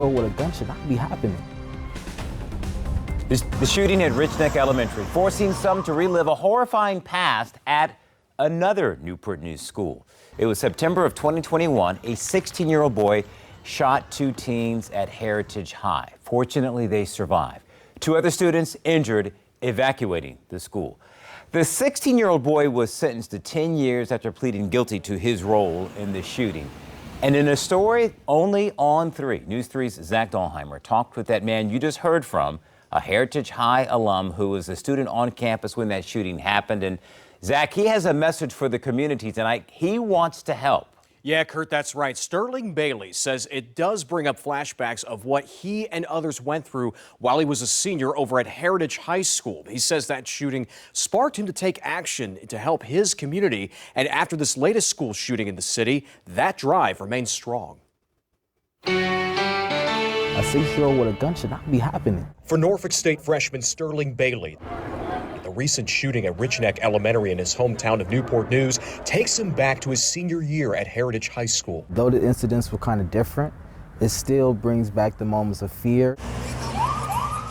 With a gun should not be happening. The shooting at Richneck Elementary forcing some to relive a horrifying past at another Newport News school. It was September of 2021. A 16-year-old boy shot two teens at Heritage High. Fortunately, they survived. Two other students injured, evacuating the school. The 16-year-old boy was sentenced to 10 years after pleading guilty to his role in the shooting. And in a story only on 3, News 3's Zach Dahlheimer talked with that man you just heard from, a Heritage High alum who was a student on campus when that shooting happened. And Zach, he has a message for the community tonight. He wants to help. Yeah, Kurt, that's right. Sterling Bailey says it does bring up flashbacks of what he and others went through while he was a senior over at Heritage High School. He says that shooting sparked him to take action to help his community. And after this latest school shooting in the city, that drive remains strong. A 6-year-old with a gun should not be happening. For Norfolk State freshman Sterling Bailey, the recent shooting at Richneck Elementary in his hometown of Newport News takes him back to his senior year at Heritage High School. Though the incidents were kind of different, it still brings back the moments of fear.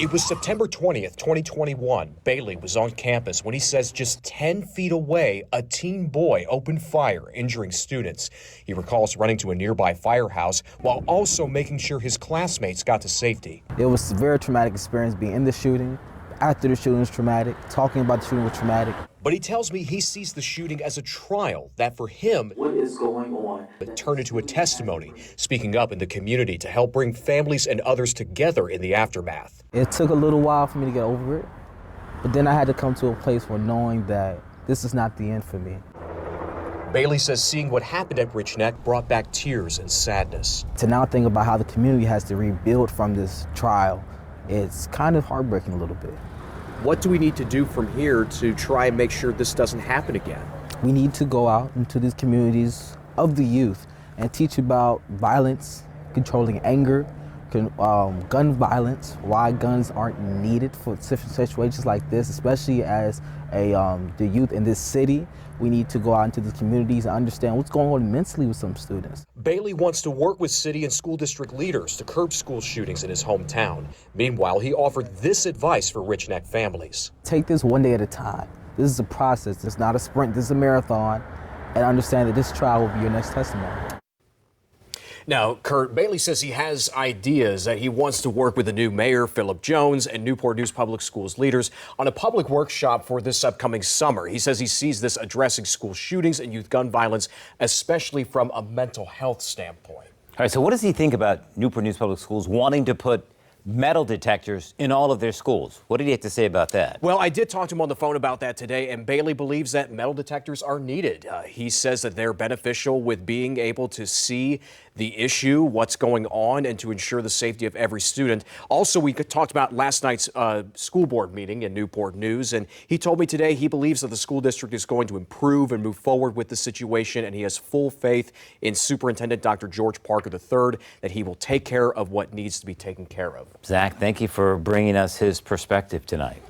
It was September 20th, 2021. Bailey was on campus when he says just 10 feet away, a teen boy opened fire, injuring students. He recalls running to a nearby firehouse while also making sure his classmates got to safety. It was a very traumatic experience being in the shooting. After the shooting was traumatic. Talking about the shooting was traumatic. But he tells me he sees the shooting as a trial that for him, What is going on? Turned into a testimony, speaking up in the community to help bring families and others together in the aftermath. It took a little while for me to get over it, but then I had to come to a place where knowing that this is not the end for me. Bailey says seeing what happened at Richneck brought back tears and sadness. To now think about how the community has to rebuild from this trial, it's kind of heartbreaking a little bit. What do we need to do from here to try and make sure this doesn't happen again? We need to go out into these communities of the youth and teach about violence, controlling anger, gun violence, why guns aren't needed for situations like this, especially as the youth in this city. We need to go out into the communities and understand what's going on mentally with some students. Bailey wants to work with city and school district leaders to curb school shootings in his hometown. Meanwhile, he offered this advice for Richneck families. Take this one day at a time. This is a process. It's not a sprint. This is a marathon. And understand that this trial will be your next testimony. Now, Kurt, Bailey says he has ideas that he wants to work with the new mayor, Philip Jones, and Newport News Public Schools leaders on a public workshop for this upcoming summer. He says he sees this addressing school shootings and youth gun violence, especially from a mental health standpoint. All right, so what does he think about Newport News Public Schools wanting to put metal detectors in all of their schools? What did he have to say about that? Well, I did talk to him on the phone about that today, and Bailey believes that metal detectors are needed. He says that they're beneficial with being able to see the issue, what's going on, and to ensure the safety of every student. Also, we talked about last night's school board meeting in Newport News, and he told me today he believes that the school district is going to improve and move forward with the situation, and he has full faith in Superintendent Dr. George Parker III that he will take care of what needs to be taken care of. Zach, thank you for bringing us his perspective tonight.